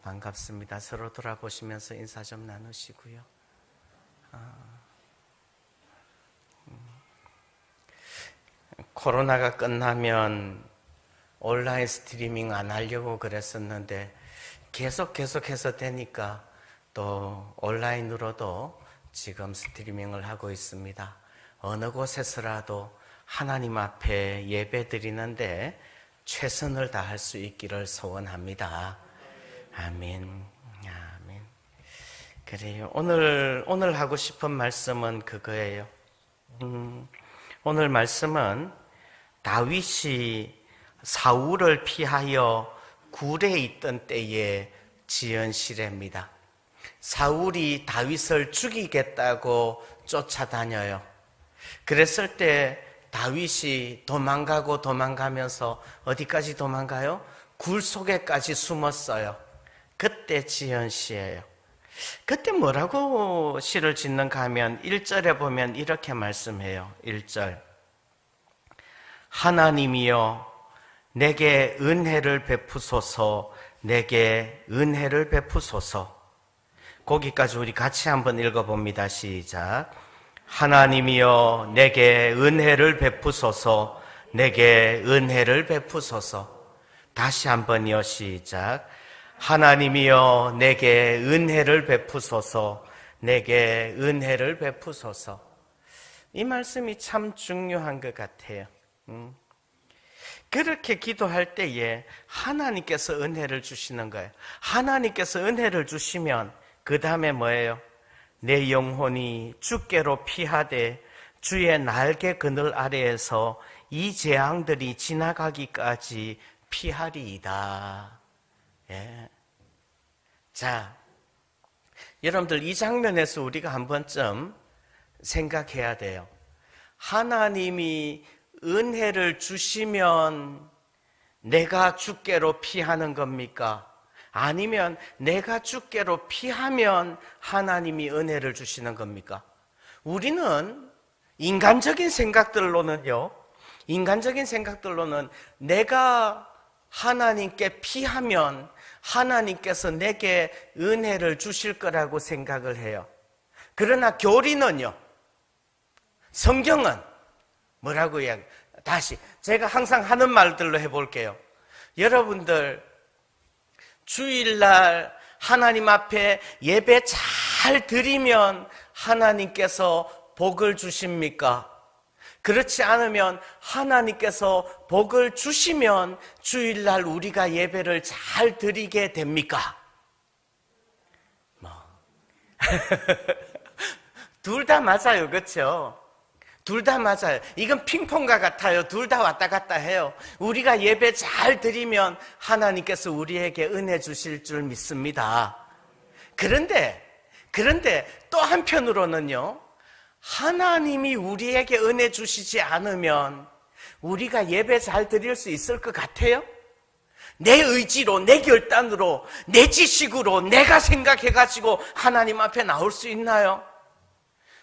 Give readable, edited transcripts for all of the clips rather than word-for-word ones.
반갑습니다. 서로 돌아보시면서 인사 좀 나누시고요. 코로나가 끝나면 온라인 스트리밍 안 하려고 그랬었는데 계속해서 되니까 또 온라인으로도 지금 스트리밍을 하고 있습니다. 어느 곳에서라도 하나님 앞에 예배 드리는데 최선을 다할 수 있기를 소원합니다. 아멘. 아멘. 그래요. 오늘 하고 싶은 말씀은 그거예요. 오늘 말씀은 다윗이 사울을 피하여 굴에 있던 때에 지은 시래입니다. 사울이 다윗을 죽이겠다고 쫓아다녀요. 그랬을 때 다윗이 도망가면서 어디까지 도망가요? 굴 속에까지 숨었어요. 그때 지은 시예요. 그때 뭐라고 시를 짓는가 하면 1절에 보면 이렇게 말씀해요. 1절. 하나님이여 내게 은혜를 베푸소서, 내게 은혜를 베푸소서. 거기까지 우리 같이 한번 읽어봅니다. 시작. 하나님이여 내게 은혜를 베푸소서, 내게 은혜를 베푸소서. 다시 한번요. 시작. 하나님이여 내게 은혜를 베푸소서, 내게 은혜를 베푸소서. 이 말씀이 참 중요한 것 같아요. 그렇게 기도할 때에 하나님께서 은혜를 주시는 거예요. 하나님께서 은혜를 주시면 그 다음에 뭐예요? 내 영혼이 주께로 피하되 주의 날개 그늘 아래에서 이 재앙들이 지나가기까지 피하리이다. 예. 자, 여러분들 이 장면에서 우리가 한 번쯤 생각해야 돼요. 하나님이 은혜를 주시면 내가 주께로 피하는 겁니까? 아니면 내가 주께로 피하면 하나님이 은혜를 주시는 겁니까? 우리는 인간적인 생각들로는 내가 하나님께 피하면 하나님께서 내게 은혜를 주실 거라고 생각을 해요. 그러나 교리는요, 성경은 뭐라고 이야기해요? 다시 제가 항상 하는 말들로 해볼게요. 여러분들 주일날 하나님 앞에 예배 잘 드리면 하나님께서 복을 주십니까? 그렇지 않으면 하나님께서 복을 주시면 주일날 우리가 예배를 잘 드리게 됩니까? 둘 다 맞아요. 그렇죠? 둘 다 맞아요. 이건 핑퐁과 같아요. 둘 다 왔다 갔다 해요. 우리가 예배 잘 드리면 하나님께서 우리에게 은혜 주실 줄 믿습니다. 그런데 또 한편으로는요, 하나님이 우리에게 은혜 주시지 않으면 우리가 예배 잘 드릴 수 있을 것 같아요? 내 의지로, 내 결단으로, 내 지식으로 내가 생각해가지고 하나님 앞에 나올 수 있나요?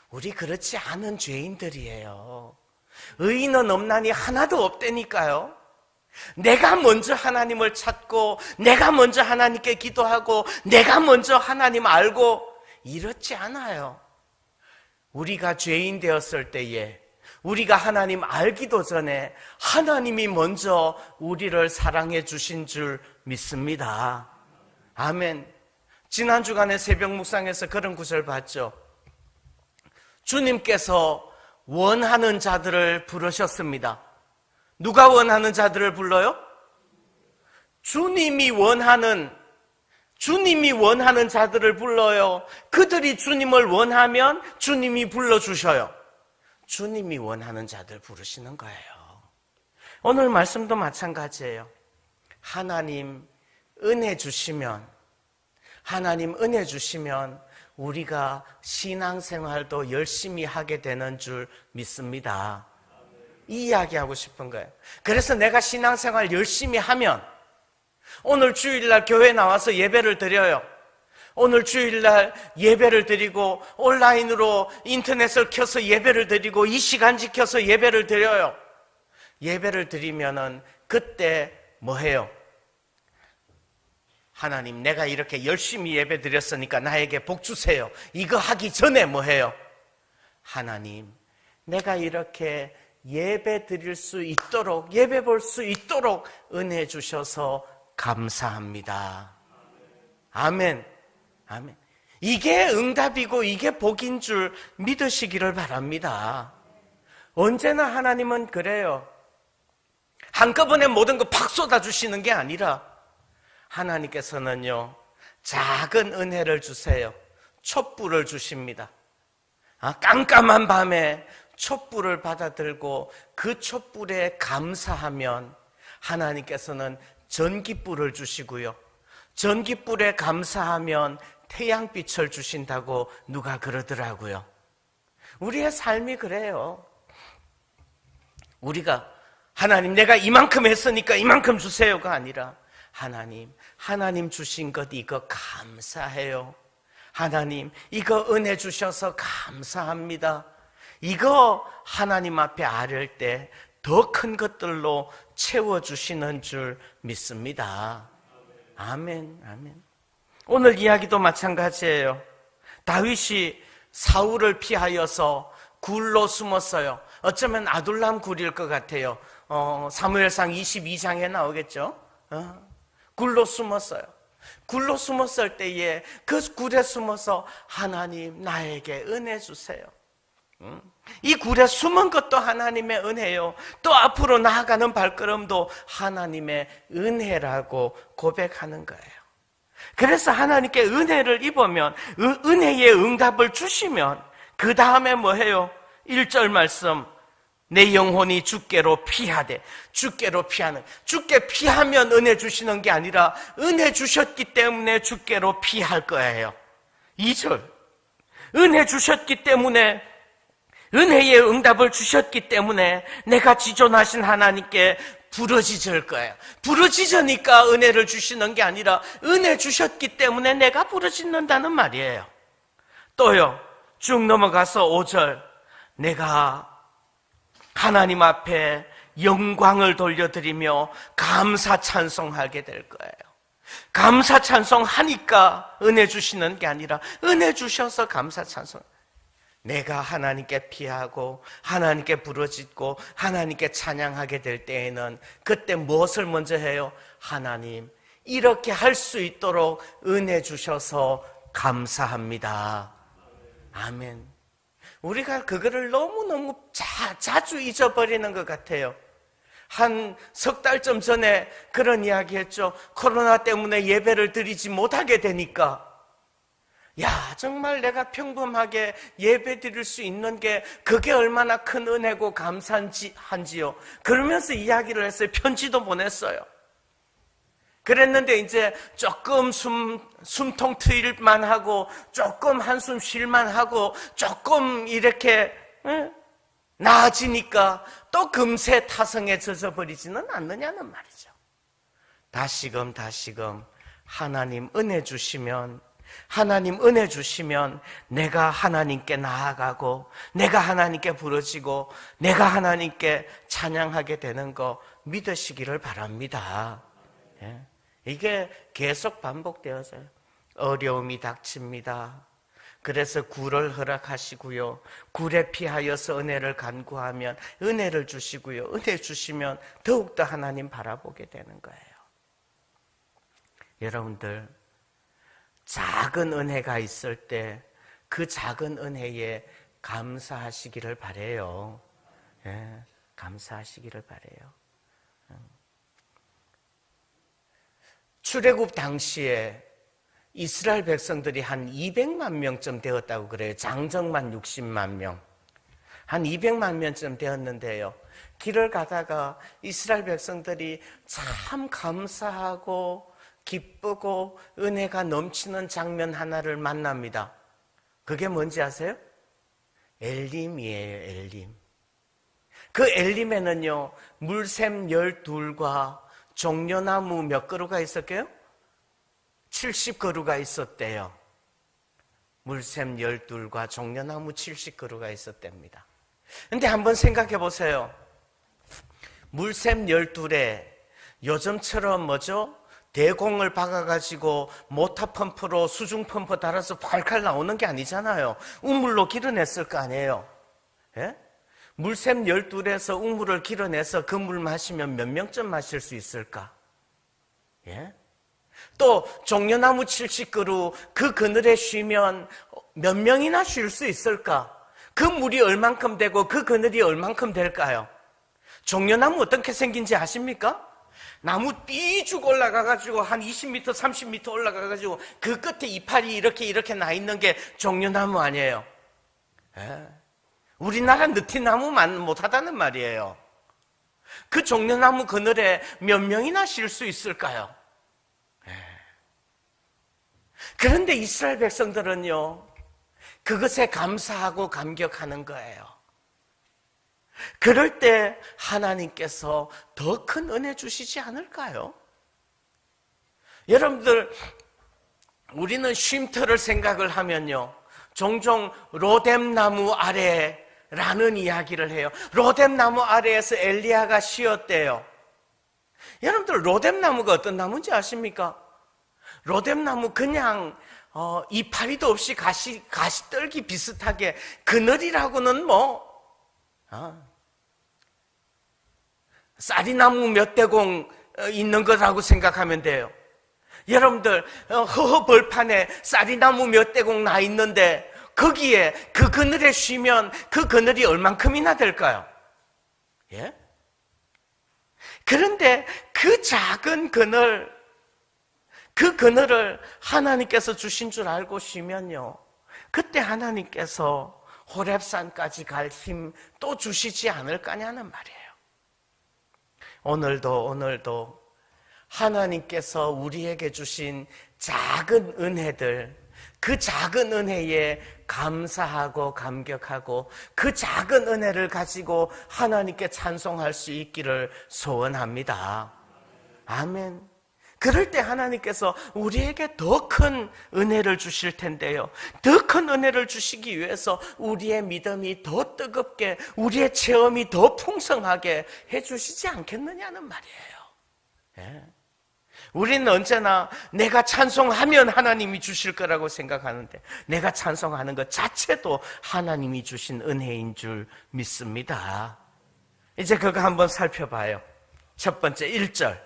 우리 그렇지 않은 죄인들이에요. 의인은 없나니 하나도 없다니까요. 내가 먼저 하나님을 찾고 내가 먼저 하나님께 기도하고 내가 먼저 하나님 알고 이렇지 않아요. 우리가 죄인 되었을 때에 우리가 하나님 알기도 전에 하나님이 먼저 우리를 사랑해 주신 줄 믿습니다. 아멘. 지난 주간에 새벽 묵상에서 그런 구절 봤죠. 주님께서 원하는 자들을 부르셨습니다. 누가 원하는 자들을 불러요? 주님이 원하는 자들을 불러요. 그들이 주님을 원하면 주님이 불러주셔요. 주님이 원하는 자들 부르시는 거예요. 오늘 말씀도 마찬가지예요. 하나님 은혜 주시면 우리가 신앙생활도 열심히 하게 되는 줄 믿습니다. 이 이야기하고 싶은 거예요. 그래서 내가 신앙생활 열심히 하면 오늘 주일날 교회 나와서 예배를 드려요. 오늘 주일날 예배를 드리고 온라인으로 인터넷을 켜서 예배를 드리고 이 시간 지켜서 예배를 드려요. 예배를 드리면은 그때 뭐 해요? 하나님, 내가 이렇게 열심히 예배 드렸으니까 나에게 복 주세요. 이거 하기 전에 뭐 해요? 하나님, 내가 이렇게 예배 드릴 수 있도록, 예배 볼 수 있도록 은혜 주셔서 감사합니다. 아멘. 아멘. 이게 응답이고 이게 복인 줄 믿으시기를 바랍니다. 언제나 하나님은 그래요. 한꺼번에 모든 거 팍 쏟아주시는 게 아니라 하나님께서는요, 작은 은혜를 주세요. 촛불을 주십니다. 깜깜한 밤에 촛불을 받아들고 그 촛불에 감사하면 하나님께서는 전깃불을 주시고요, 전깃불에 감사하면 태양빛을 주신다고 누가 그러더라고요. 우리의 삶이 그래요. 우리가 하나님, 내가 이만큼 했으니까 이만큼 주세요가 아니라 하나님 주신 것 이거 감사해요. 하나님, 이거 은혜 주셔서 감사합니다. 이거 하나님 앞에 아뢰을 때 더 큰 것들로 채워주시는 줄 믿습니다. 아멘, 아멘. 오늘 이야기도 마찬가지예요. 다윗이 사울을 피하여서 굴로 숨었어요. 어쩌면 아둘람 굴일 것 같아요. 사무엘상 22장에 나오겠죠. 굴로 숨었어요. 굴로 숨었을 때에 그 굴에 숨어서 하나님, 나에게 은혜 주세요. 이 굴에 숨은 것도 하나님의 은혜요, 또 앞으로 나아가는 발걸음도 하나님의 은혜라고 고백하는 거예요. 그래서 하나님께 은혜를 입으면, 은혜의 응답을 주시면 그 다음에 뭐 해요? 1절 말씀, 내 영혼이 주께로 피하되, 주께로 피하는, 주께 피하면 은혜 주시는 게 아니라 은혜 주셨기 때문에 주께로 피할 거예요. 2절, 은혜 주셨기 때문에, 은혜의 응답을 주셨기 때문에 내가 지존하신 하나님께 부르짖을 거예요. 부르짖으니까 은혜를 주시는 게 아니라 은혜 주셨기 때문에 내가 부르짖는다는 말이에요. 또요, 쭉 넘어가서 5절, 내가 하나님 앞에 영광을 돌려드리며 감사 찬송하게 될 거예요. 감사 찬송하니까 은혜 주시는 게 아니라 은혜 주셔서 감사 찬송. 내가 하나님께 피하고 하나님께 부르짖고 하나님께 찬양하게 될 때에는 그때 무엇을 먼저 해요? 하나님, 이렇게 할 수 있도록 은혜 주셔서 감사합니다. 아멘. 우리가 그거를 너무너무 자주 잊어버리는 것 같아요. 한 석 달쯤 전에 그런 이야기 했죠. 코로나 때문에 예배를 드리지 못하게 되니까, 야, 정말 내가 평범하게 예배 드릴 수 있는 게 그게 얼마나 큰 은혜고 감사한지요. 그러면서 이야기를 했어요. 편지도 보냈어요. 그랬는데 이제 조금 숨통 트일만 하고, 조금 한숨 쉴만 하고, 조금 이렇게 나아지니까 또 금세 타성에 젖어버리지는 않느냐는 말이죠. 다시금 하나님 은혜 주시면, 내가 하나님께 나아가고, 내가 하나님께 부르짖고, 내가 하나님께 찬양하게 되는 거 믿으시기를 바랍니다. 예. 이게 계속 반복되어져요. 어려움이 닥칩니다. 그래서 굴을 허락하시고요, 굴에 피하여서 은혜를 간구하면 은혜를 주시고요, 은혜 주시면 더욱더 하나님 바라보게 되는 거예요. 여러분들, 작은 은혜가 있을 때 그 작은 은혜에 감사하시기를 바라요. 예, 감사하시기를 바라요. 출애굽 당시에 이스라엘 백성들이 한 200만 명쯤 되었다고 그래요. 장정만 60만 명. 한 200만 명쯤 되었는데요, 길을 가다가 이스라엘 백성들이 참 감사하고 기쁘고 은혜가 넘치는 장면 하나를 만납니다. 그게 뭔지 아세요? 엘림이에요, 엘림. 그 엘림에는요, 물샘 12과 종려나무 몇 그루가 있었게요? 70그루가 있었대요. 물샘 12과 종려나무 70그루가 있었답니다. 근데 한번 생각해 보세요. 물샘 12에 요즘처럼 뭐죠? 대공을 박아가지고 모터 펌프로 수중 펌프 달아서 콸콸 나오는 게 아니잖아요. 우물로 길어냈을 거 아니에요. 예? 물샘 12에서 우물을 길어내서 그 물 마시면 몇 명쯤 마실 수 있을까? 예? 또 종려나무 70그루 그 그늘에 쉬면 몇 명이나 쉴 수 있을까? 그 물이 얼만큼 되고 그 그늘이 얼만큼 될까요? 종려나무 어떻게 생긴지 아십니까? 나무 삐죽 올라가가지고 한 20m, 30m 올라가가지고 그 끝에 이파리 이렇게 나 있는 게 종려나무 아니에요. 예? 우리나라 느티나무만 못하다는 말이에요. 그 종려나무 그늘에 몇 명이나 쉴 수 있을까요? 예. 그런데 이스라엘 백성들은요, 그것에 감사하고 감격하는 거예요. 그럴 때 하나님께서 더 큰 은혜 주시지 않을까요? 여러분들, 우리는 쉼터를 생각을 하면요, 종종 로뎀나무 아래라는 이야기를 해요. 로뎀나무 아래에서 엘리야가 쉬었대요. 여러분들, 로뎀나무가 어떤 나무인지 아십니까? 로뎀나무 그냥 이파리도 없이 가시떨기 비슷하게 그늘이라고는 쌀이나무 몇 대공 있는 거라고 생각하면 돼요. 여러분들, 허허벌판에 쌀이나무 몇 대공 나 있는데 거기에 그 그늘에 쉬면 그 그늘이 얼만큼이나 될까요? 예? 그런데 그 작은 그늘, 그 그늘을 하나님께서 주신 줄 알고 쉬면요, 그때 하나님께서 호렙산까지 갈 힘 또 주시지 않을 거냐는 말이에요. 오늘도 하나님께서 우리에게 주신 작은 은혜들, 그 작은 은혜에 감사하고 감격하고 그 작은 은혜를 가지고 하나님께 찬송할 수 있기를 소원합니다. 아멘. 그럴 때 하나님께서 우리에게 더 큰 은혜를 주실 텐데요, 더 큰 은혜를 주시기 위해서 우리의 믿음이 더 뜨겁게, 우리의 체험이 더 풍성하게 해주시지 않겠느냐는 말이에요. 예. 우리는 언제나 내가 찬송하면 하나님이 주실 거라고 생각하는데, 내가 찬송하는 것 자체도 하나님이 주신 은혜인 줄 믿습니다. 이제 그거 한번 살펴봐요. 첫 번째 1절.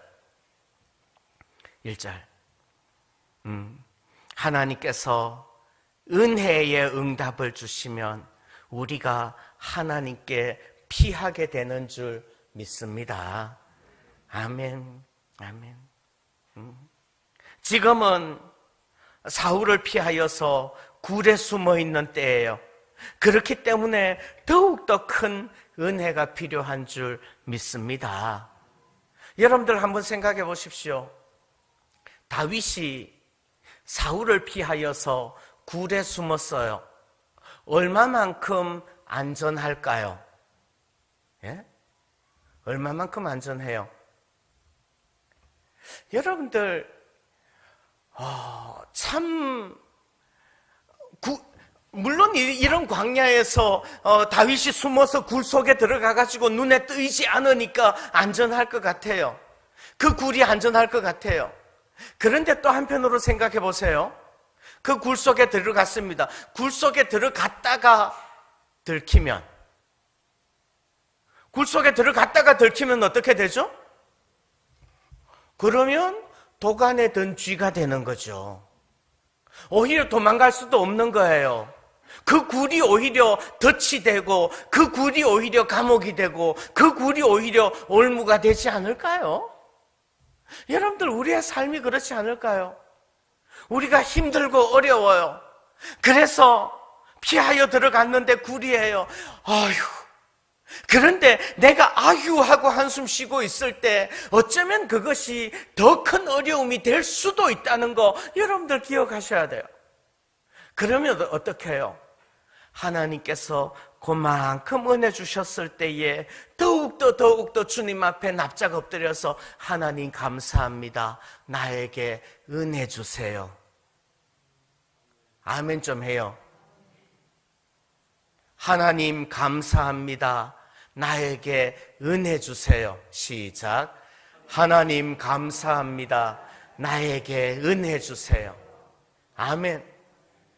하나님께서 은혜의 응답을 주시면 우리가 하나님께 피하게 되는 줄 믿습니다. 아멘. 지금은 사울을 피하여서 굴에 숨어 있는 때예요. 그렇기 때문에 더욱더 큰 은혜가 필요한 줄 믿습니다. 여러분들 한번 생각해 보십시오. 다윗이 사울을 피하여서 굴에 숨었어요. 얼마만큼 안전할까요? 예? 얼마만큼 안전해요? 여러분들, 물론 이런 광야에서 다윗이 숨어서 굴 속에 들어가가지고 눈에 뜨이지 않으니까 안전할 것 같아요. 그 굴이 안전할 것 같아요. 그런데 또 한편으로 생각해 보세요. 그 굴 속에 들어갔습니다. 굴 속에 들어갔다가 들키면, 굴 속에 들어갔다가 들키면 어떻게 되죠? 그러면 도간에 든 쥐가 되는 거죠. 오히려 도망갈 수도 없는 거예요. 그 굴이 오히려 덫이 되고, 그 굴이 오히려 감옥이 되고, 그 굴이 오히려 올무가 되지 않을까요? 여러분들, 우리의 삶이 그렇지 않을까요? 우리가 힘들고 어려워요. 그래서 피하여 들어갔는데 굴이에요. 아휴. 그런데 내가 아휴 하고 한숨 쉬고 있을 때 어쩌면 그것이 더 큰 어려움이 될 수도 있다는 거 여러분들 기억하셔야 돼요. 그러면 어떻게 해요? 하나님께서 그만큼 은혜 주셨을 때에 더욱더 주님 앞에 납작 엎드려서 하나님 감사합니다, 나에게 은혜 주세요. 아멘 좀 해요. 하나님 감사합니다, 나에게 은혜 주세요. 시작. 하나님 감사합니다, 나에게 은혜 주세요. 아멘.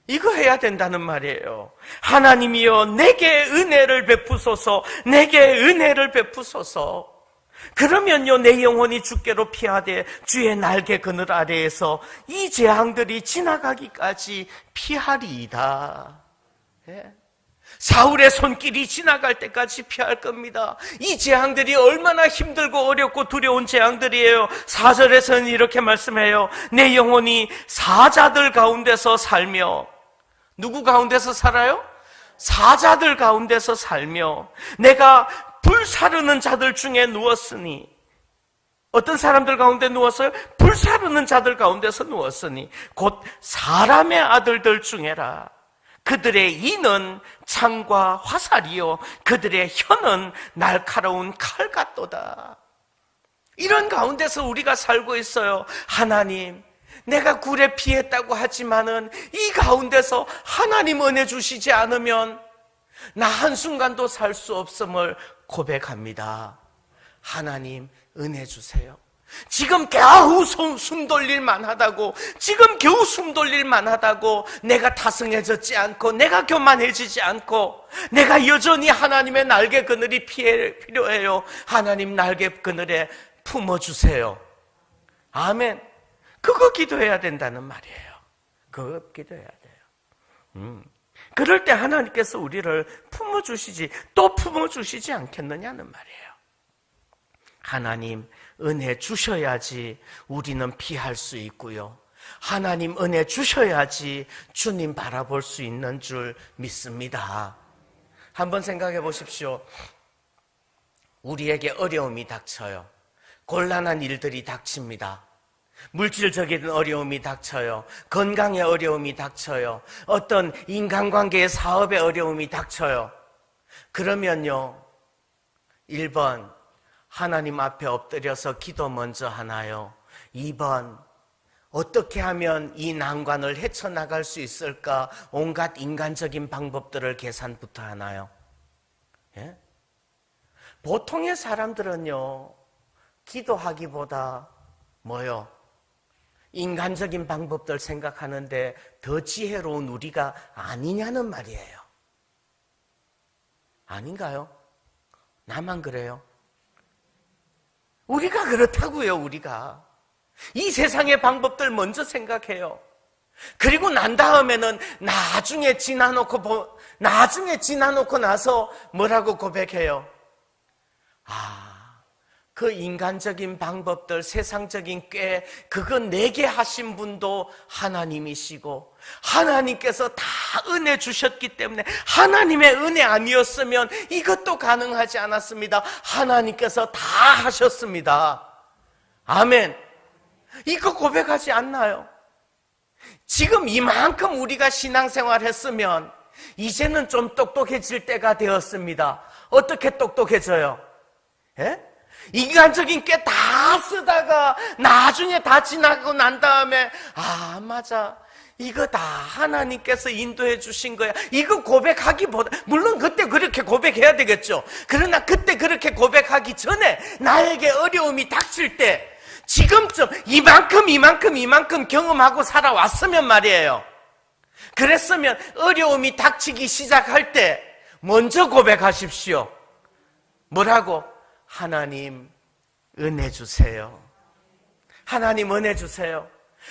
이거 해야 된다는 말이에요. 하나님이여 내게 은혜를 베푸소서, 내게 은혜를 베푸소서. 그러면요 내 영혼이 주께로 피하되 주의 날개 그늘 아래에서 이 재앙들이 지나가기까지 피하리이다. 예. 사울의 손길이 지나갈 때까지 피할 겁니다. 이 재앙들이 얼마나 힘들고 어렵고 두려운 재앙들이에요. 4절에서는 이렇게 말씀해요. 내 영혼이 사자들 가운데서 살며, 누구 가운데서 살아요? 사자들 가운데서 살며 내가 불사르는 자들 중에 누웠으니. 어떤 사람들 가운데 누웠어요? 불사르는 자들 가운데서 누웠으니 곧 사람의 아들들 중에라. 그들의 이는 창과 화살이요 그들의 혀는 날카로운 칼 같도다. 이런 가운데서 우리가 살고 있어요. 하나님, 내가 굴에 피했다고 하지만은 이 가운데서 하나님 은혜 주시지 않으면 나 한순간도 살 수 없음을 고백합니다. 하나님 은혜 주세요. 지금 겨우 숨 돌릴만 하다고, 지금 겨우 숨 돌릴만 하다고 내가 타성해졌지 않고 내가 교만해지지 않고 내가 여전히 하나님의 날개 그늘이 필요해요. 하나님 날개 그늘에 품어주세요. 아멘. 그거 기도해야 된다는 말이에요. 그거 기도해야 돼요. 그럴 때 하나님께서 우리를 품어주시지, 또 품어주시지 않겠느냐는 말이에요. 하나님 은혜 주셔야지 우리는 피할 수 있고요. 하나님 은혜 주셔야지 주님 바라볼 수 있는 줄 믿습니다. 한번 생각해 보십시오. 우리에게 어려움이 닥쳐요. 곤란한 일들이 닥칩니다. 물질적인 어려움이 닥쳐요. 건강의 어려움이 닥쳐요. 어떤 인간관계의 사업의 어려움이 닥쳐요. 그러면요 1번 하나님 앞에 엎드려서 기도 먼저 하나요? 2번 어떻게 하면 이 난관을 헤쳐나갈 수 있을까? 온갖 인간적인 방법들을 계산부터 하나요? 예? 보통의 사람들은요 기도하기보다 뭐요? 인간적인 방법들 생각하는데 더 지혜로운 우리가 아니냐는 말이에요. 아닌가요? 나만 그래요? 우리가 그렇다고요. 우리가 이 세상의 방법들 먼저 생각해요. 그리고 난 다음에는 나중에 지나놓고 나서 뭐라고 고백해요? 그 인간적인 방법들, 세상적인 꾀, 그거 내게 하신 분도 하나님이시고 하나님께서 다 은혜 주셨기 때문에 하나님의 은혜 아니었으면 이것도 가능하지 않았습니다. 하나님께서 다 하셨습니다. 아멘. 이거 고백하지 않나요? 지금 이만큼 우리가 신앙생활 했으면 이제는 좀 똑똑해질 때가 되었습니다. 어떻게 똑똑해져요? 예? 인간적인 게 다 쓰다가 나중에 다 지나고 난 다음에 맞아, 이거 다 하나님께서 인도해 주신 거야. 이거 고백하기보다, 물론 그때 그렇게 고백해야 되겠죠. 그러나 그때 그렇게 고백하기 전에 나에게 어려움이 닥칠 때 지금쯤 이만큼 경험하고 살아왔으면 말이에요. 그랬으면 어려움이 닥치기 시작할 때 먼저 고백하십시오. 뭐라고? 하나님 은혜 주세요. 하나님 은혜 주세요.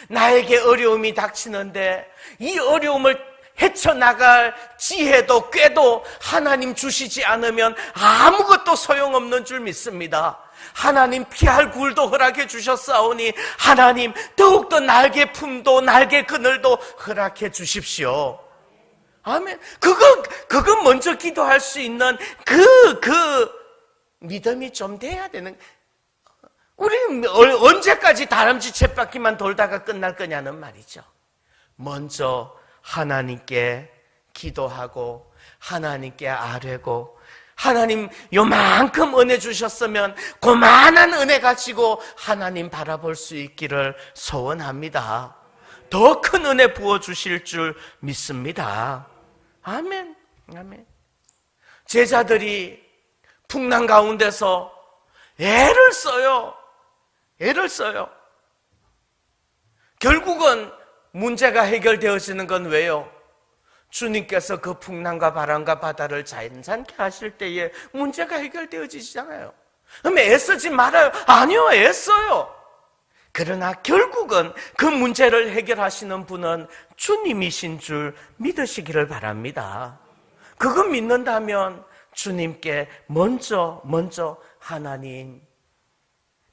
나에게 어려움이 닥치는데 이 어려움을 헤쳐나갈 지혜도 꾀도 하나님 주시지 않으면 아무것도 소용없는 줄 믿습니다. 하나님 피할 굴도 허락해 주셨사오니 하나님 더욱더 날개 품도 날개 그늘도 허락해 주십시오. 아멘. 그거 먼저 기도할 수 있는 그 믿음이 좀 돼야 되는. 우리는 언제까지 다람쥐 쳇바퀴만 돌다가 끝날 거냐는 말이죠. 먼저 하나님께 기도하고 하나님께 아뢰고, 하나님 요만큼 은혜 주셨으면 그만한 은혜 가지고 하나님 바라볼 수 있기를 소원합니다. 더 큰 은혜 부어주실 줄 믿습니다. 아멘. 아멘. 제자들이 풍랑 가운데서 애를 써요. 결국은 문제가 해결되어지는 건 왜요? 주님께서 그 풍랑과 바람과 바다를 잔잔케 하실 때에 문제가 해결되어지잖아요. 그럼 애쓰지 말아요. 아니요, 애써요. 그러나 결국은 그 문제를 해결하시는 분은 주님이신 줄 믿으시기를 바랍니다. 그거 믿는다면 주님께 먼저 하나님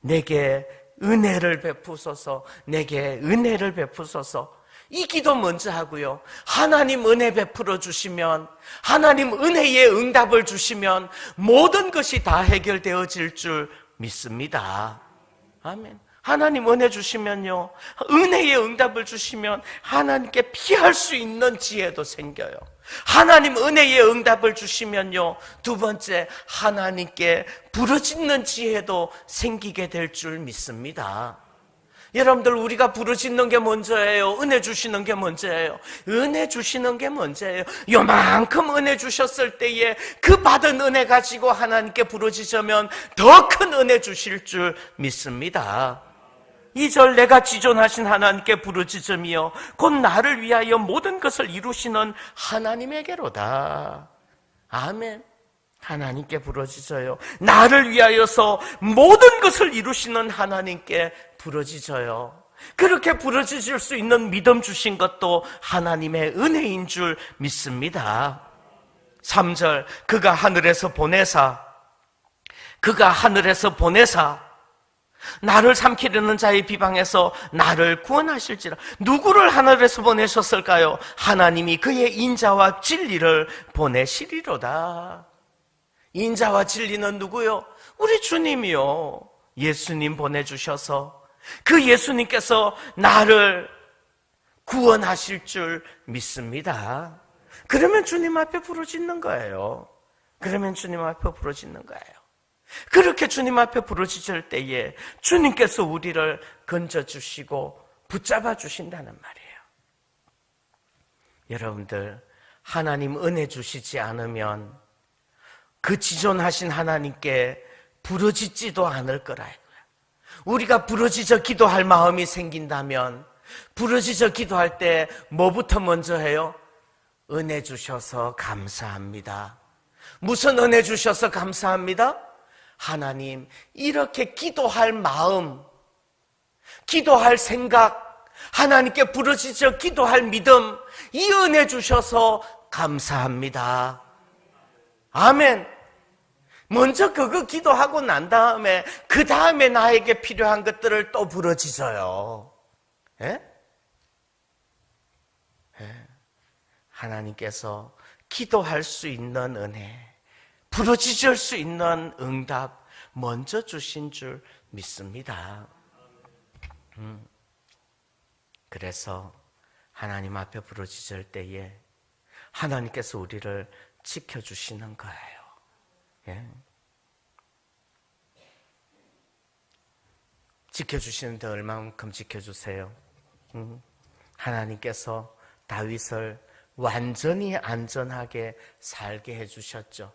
내게 은혜를 베푸소서, 내게 은혜를 베푸소서, 이 기도 먼저 하고요. 하나님 은혜 베풀어 주시면, 하나님 은혜의 응답을 주시면 모든 것이 다 해결되어질 줄 믿습니다. 아멘. 하나님 은혜 주시면요, 은혜의 응답을 주시면 하나님께 피할 수 있는 지혜도 생겨요. 하나님 은혜의 응답을 주시면요, 두 번째, 하나님께 부르짖는 지혜도 생기게 될 줄 믿습니다. 여러분들, 우리가 부르짖는 게 먼저예요? 은혜 주시는 게 먼저예요? 은혜 주시는 게 먼저예요. 요만큼 은혜 주셨을 때에 그 받은 은혜 가지고 하나님께 부르짖으면 더 큰 은혜 주실 줄 믿습니다. 2절, 내가 지존하신 하나님께 부르짖으며 곧 나를 위하여 모든 것을 이루시는 하나님에게로다. 아멘. 하나님께 부르짖어요. 나를 위하여서 모든 것을 이루시는 하나님께 부르짖어요. 그렇게 부르짖을 수 있는 믿음 주신 것도 하나님의 은혜인 줄 믿습니다. 3절, 그가 하늘에서 보내사 나를 삼키려는 자의 비방에서 나를 구원하실지라. 누구를 하늘에서 보내셨을까요? 하나님이 그의 인자와 진리를 보내시리로다. 인자와 진리는 누구요? 우리 주님이요. 예수님 보내주셔서 그 예수님께서 나를 구원하실 줄 믿습니다. 그러면 주님 앞에 부르짖는 거예요. 그렇게 주님 앞에 부르짖을 때에 주님께서 우리를 건져주시고 붙잡아 주신다는 말이에요. 여러분들, 하나님 은혜 주시지 않으면 그 지존하신 하나님께 부르짖지도 않을 거라고요. 우리가 부르짖어 기도할 마음이 생긴다면, 부르짖어 기도할 때 뭐부터 먼저 해요? 은혜 주셔서 감사합니다. 무슨 은혜 주셔서 감사합니다? 하나님, 이렇게 기도할 마음, 기도할 생각, 하나님께 부르짖어 기도할 믿음, 이 은혜 주셔서 감사합니다. 아멘. 먼저 그거 기도하고 난 다음에 그 다음에 나에게 필요한 것들을 또 부르짖어요. 예? 하나님께서 기도할 수 있는 은혜, 부르짖을 수 있는 응답 먼저 주신 줄 믿습니다. 그래서 하나님 앞에 부르짖을 때에 하나님께서 우리를 지켜주시는 거예요. 예. 지켜주시는데 얼마만큼 지켜주세요? 하나님께서 다윗을 완전히 안전하게 살게 해주셨죠.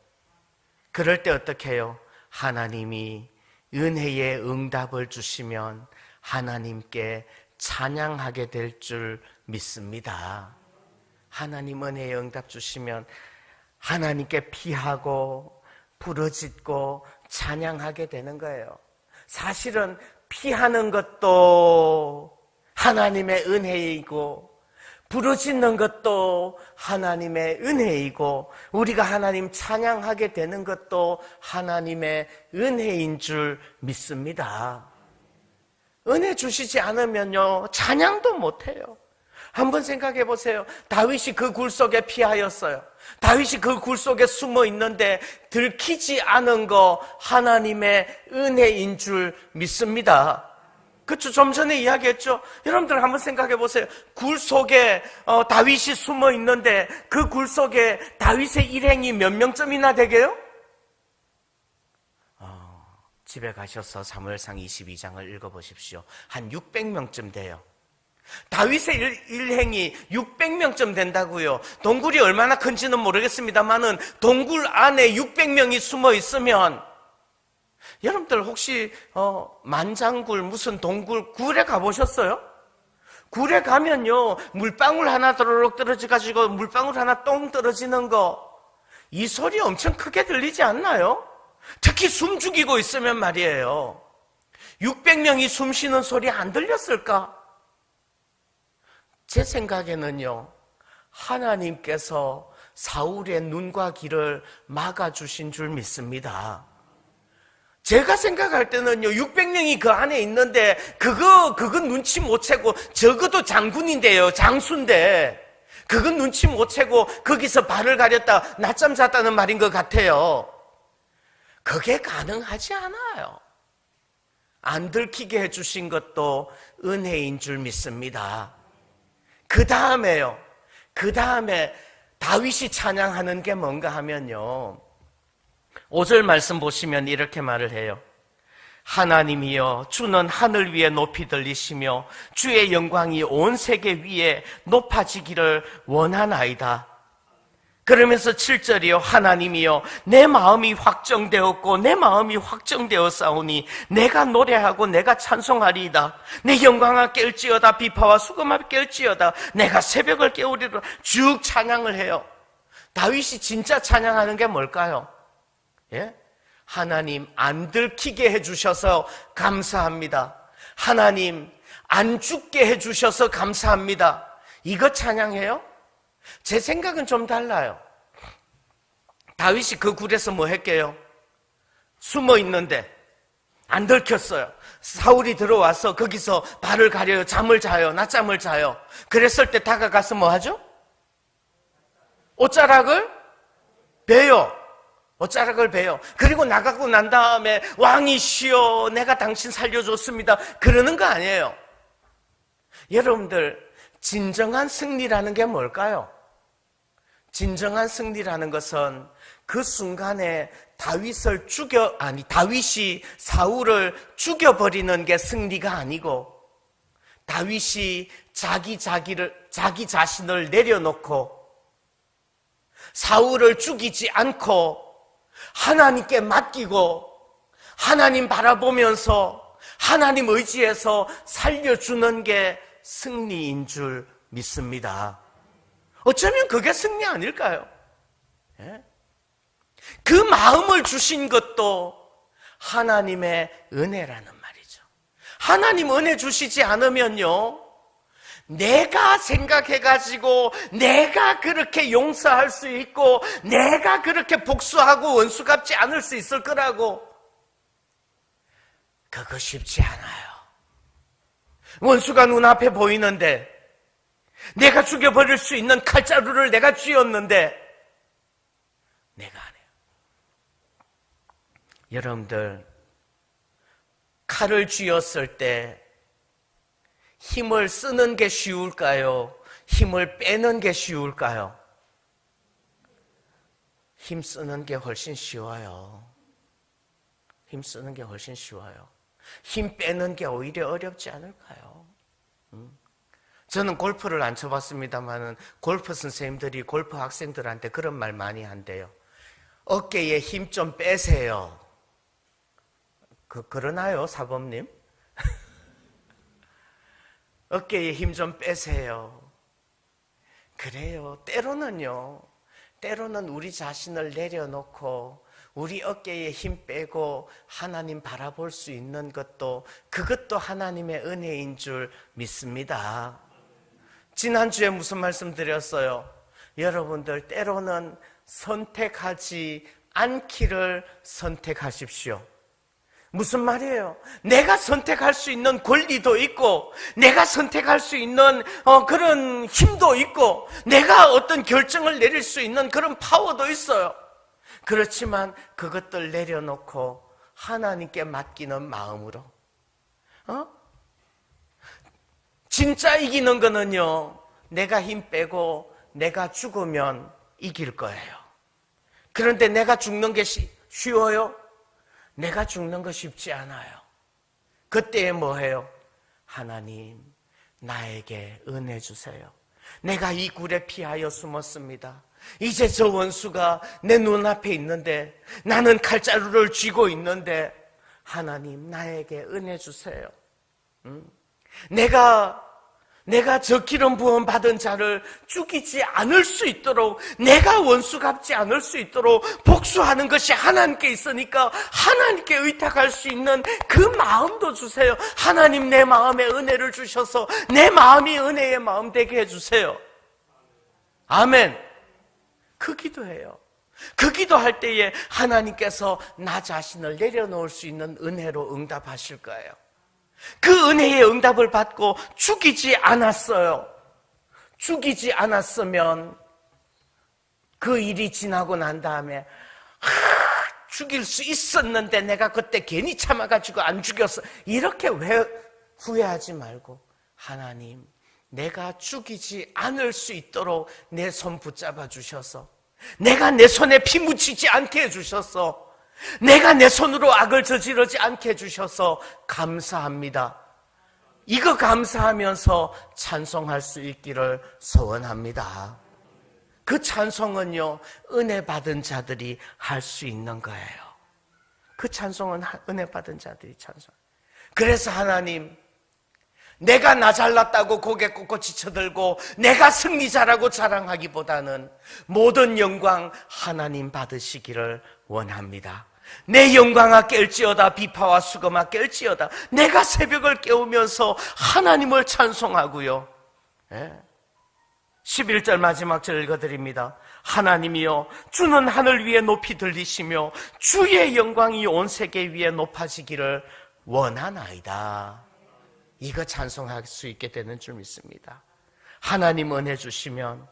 그럴 때 어떻게 해요? 하나님이 은혜의 응답을 주시면 하나님께 찬양하게 될 줄 믿습니다. 하나님 은혜의 응답 주시면 하나님께 피하고 부르짖고 찬양하게 되는 거예요. 사실은 피하는 것도 하나님의 은혜이고 부르짖는 것도 하나님의 은혜이고 우리가 하나님 찬양하게 되는 것도 하나님의 은혜인 줄 믿습니다. 은혜 주시지 않으면요, 찬양도 못해요. 한번 생각해 보세요. 다윗이 그 굴 속에 피하였어요. 다윗이 그 굴 속에 숨어 있는데 들키지 않은 거 하나님의 은혜인 줄 믿습니다. 그렇죠? 좀 전에 이야기했죠? 여러분들 한번 생각해 보세요. 굴 속에 다윗이 숨어 있는데 그 굴 속에 다윗의 일행이 몇 명쯤이나 되게요? 집에 가셔서 사무엘상 22장을 읽어보십시오. 한 600명쯤 돼요. 다윗의 일행이 600명쯤 된다고요. 동굴이 얼마나 큰지는 모르겠습니다만은 동굴 안에 600명이 숨어 있으면 여러분들 혹시 만장굴 무슨 동굴 굴에 가보셨어요? 굴에 가면요, 물방울 하나 도로록 떨어져가지고 물방울 하나 똥 떨어지는 거, 이 소리 엄청 크게 들리지 않나요? 특히 숨 죽이고 있으면 말이에요. 600명이 숨 쉬는 소리 안 들렸을까? 제 생각에는요, 하나님께서 사울의 눈과 귀를 막아주신 줄 믿습니다. 제가 생각할 때는요, 600명이 그 안에 있는데, 그거 눈치 못 채고, 적어도 장군인데요, 장수인데, 그건 눈치 못 채고, 거기서 발을 가렸다, 낮잠 잤다는 말인 것 같아요. 그게 가능하지 않아요. 안 들키게 해주신 것도 은혜인 줄 믿습니다. 그 다음에 다윗이 찬양하는 게 뭔가 하면요, 5절 말씀 보시면 이렇게 말을 해요. 하나님이여, 주는 하늘 위에 높이 들리시며 주의 영광이 온 세계 위에 높아지기를 원하나이다. 그러면서 7절이요. 하나님이여, 내 마음이 확정되었사오니 내가 노래하고 내가 찬송하리이다. 내 영광아 깰지어다. 비파와 수금아 깰지어다. 내가 새벽을 깨우리라. 쭉 찬양을 해요. 다윗이 진짜 찬양하는 게 뭘까요? 예? 하나님 안 들키게 해주셔서 감사합니다. 하나님 안 죽게 해주셔서 감사합니다. 이거 찬양해요? 제 생각은 좀 달라요. 다윗이 그 굴에서 뭐 했게요? 숨어 있는데 안 들켰어요. 사울이 들어와서 거기서 발을 가려요. 잠을 자요. 낮잠을 자요. 그랬을 때 다가가서 뭐 하죠? 옷자락을 베요. 옷자락을 베요. 그리고 나가고 난 다음에 왕이시여, 내가 당신 살려줬습니다, 그러는 거 아니에요. 여러분들, 진정한 승리라는 게 뭘까요? 진정한 승리라는 것은 그 순간에 다윗이 사울을 죽여버리는 게 승리가 아니고, 다윗이 자기 자신을 내려놓고 사울을 죽이지 않고 하나님께 맡기고 하나님 바라보면서 하나님 의지해서 살려주는 게 승리인 줄 믿습니다. 어쩌면 그게 승리 아닐까요? 예? 그 마음을 주신 것도 하나님의 은혜라는 말이죠. 하나님 은혜 주시지 않으면요, 내가 생각해가지고 내가 그렇게 용서할 수 있고 내가 그렇게 복수하고 원수 갚지 않을 수 있을 거라고, 그거 쉽지 않아요. 원수가 눈앞에 보이는데, 내가 죽여버릴 수 있는 칼자루를 내가 쥐었는데 내가 안 해요. 여러분들, 칼을 쥐었을 때 힘을 쓰는 게 쉬울까요? 힘을 빼는 게 쉬울까요? 힘 쓰는 게 훨씬 쉬워요. 힘 쓰는 게 훨씬 쉬워요. 힘 빼는 게 오히려 어렵지 않을까요? 저는 골프를 안 쳐봤습니다만은 골프 선생님들이 골프 학생들한테 그런 말 많이 한대요. 어깨에 힘 좀 빼세요. 그러나요, 사범님? 어깨에 힘 좀 빼세요. 그래요. 때로는 우리 자신을 내려놓고 우리 어깨에 힘 빼고 하나님 바라볼 수 있는 그것도 하나님의 은혜인 줄 믿습니다. 지난주에 무슨 말씀 드렸어요? 여러분들, 때로는 선택하지 않기를 선택하십시오. 무슨 말이에요? 내가 선택할 수 있는 권리도 있고, 내가 선택할 수 있는 그런 힘도 있고, 내가 어떤 결정을 내릴 수 있는 그런 파워도 있어요. 그렇지만 그것들 내려놓고 하나님께 맡기는 마음으로, 진짜 이기는 거는요, 내가 힘 빼고 내가 죽으면 이길 거예요. 그런데 내가 죽는 게 쉬워요? 내가 죽는 거 쉽지 않아요. 그때에 뭐 해요? 하나님, 나에게 은혜 주세요. 내가 이 굴에 피하여 숨었습니다. 이제 저 원수가 내 눈앞에 있는데, 나는 칼자루를 쥐고 있는데, 하나님 나에게 은혜 주세요. 내가 내가 저 기름 부음 받은 자를 죽이지 않을 수 있도록, 내가 원수 갚지 않을 수 있도록 복수하는 것이 하나님께 있으니까 하나님께 의탁할 수 있는 그 마음도 주세요. 하나님, 내 마음에 은혜를 주셔서 내 마음이 은혜의 마음 되게 해주세요. 아멘. 그 기도해요. 그 기도할 때에 하나님께서 나 자신을 내려놓을 수 있는 은혜로 응답하실 거예요. 그 은혜의 응답을 받고 죽이지 않았어요. 죽이지 않았으면 그 일이 지나고 난 다음에 죽일 수 있었는데 내가 그때 괜히 참아가지고 안 죽였어, 이렇게 왜 후회하지 말고, 하나님, 내가 죽이지 않을 수 있도록 내 손 붙잡아 주셔서, 내가 내 손에 피 묻히지 않게 해주셔서, 내가 내 손으로 악을 저지르지 않게 해주셔서 감사합니다. 이거 감사하면서 찬송할 수 있기를 소원합니다. 그 찬송은요, 은혜 받은 자들이 할 수 있는 거예요. 그 찬송은 은혜 받은 자들이 찬송. 그래서 하나님, 내가 나 잘났다고 고개 꺾고 지쳐들고 내가 승리자라고 자랑하기보다는 모든 영광 하나님 받으시기를 원합니다. 내 영광아 깰지어다, 비파와 수금아 깰지어다. 내가 새벽을 깨우면서 하나님을 찬송하고요. 11절 마지막 절 읽어드립니다. 하나님이여, 주는 하늘 위에 높이 들리시며 주의 영광이 온 세계 위에 높아지기를 원하나이다. 이거 찬송할 수 있게 되는 줄 믿습니다. 하나님 은혜 주시면,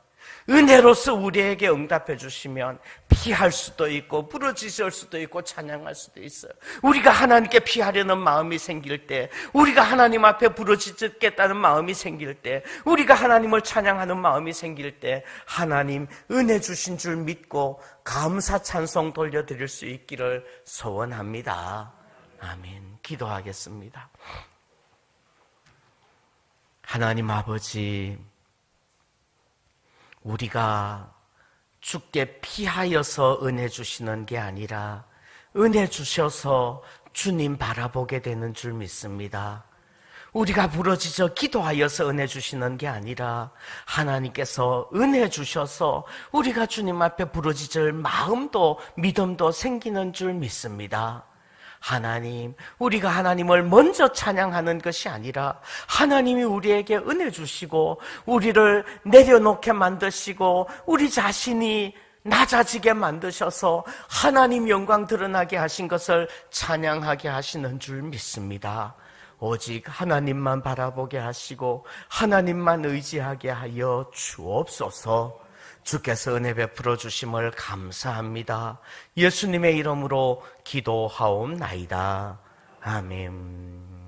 은혜로서 우리에게 응답해 주시면 피할 수도 있고 부르짖을 수도 있고 찬양할 수도 있어요. 우리가 하나님께 피하려는 마음이 생길 때, 우리가 하나님 앞에 부르짖겠다는 마음이 생길 때, 우리가 하나님을 찬양하는 마음이 생길 때, 하나님 은혜 주신 줄 믿고 감사 찬송 돌려드릴 수 있기를 소원합니다. 아멘. 기도하겠습니다. 하나님 아버지, 우리가 주께 피하여서 은혜 주시는 게 아니라 은혜 주셔서 주님 바라보게 되는 줄 믿습니다. 우리가 부르짖어 기도하여서 은혜 주시는 게 아니라 하나님께서 은혜 주셔서 우리가 주님 앞에 부르짖을 마음도 믿음도 생기는 줄 믿습니다. 하나님, 우리가 하나님을 먼저 찬양하는 것이 아니라 하나님이 우리에게 은혜 주시고 우리를 내려놓게 만드시고 우리 자신이 낮아지게 만드셔서 하나님 영광 드러나게 하신 것을 찬양하게 하시는 줄 믿습니다. 오직 하나님만 바라보게 하시고 하나님만 의지하게 하여 주옵소서. 주께서 은혜 베풀어 주심을 감사합니다. 예수님의 이름으로 기도하옵나이다. 아멘.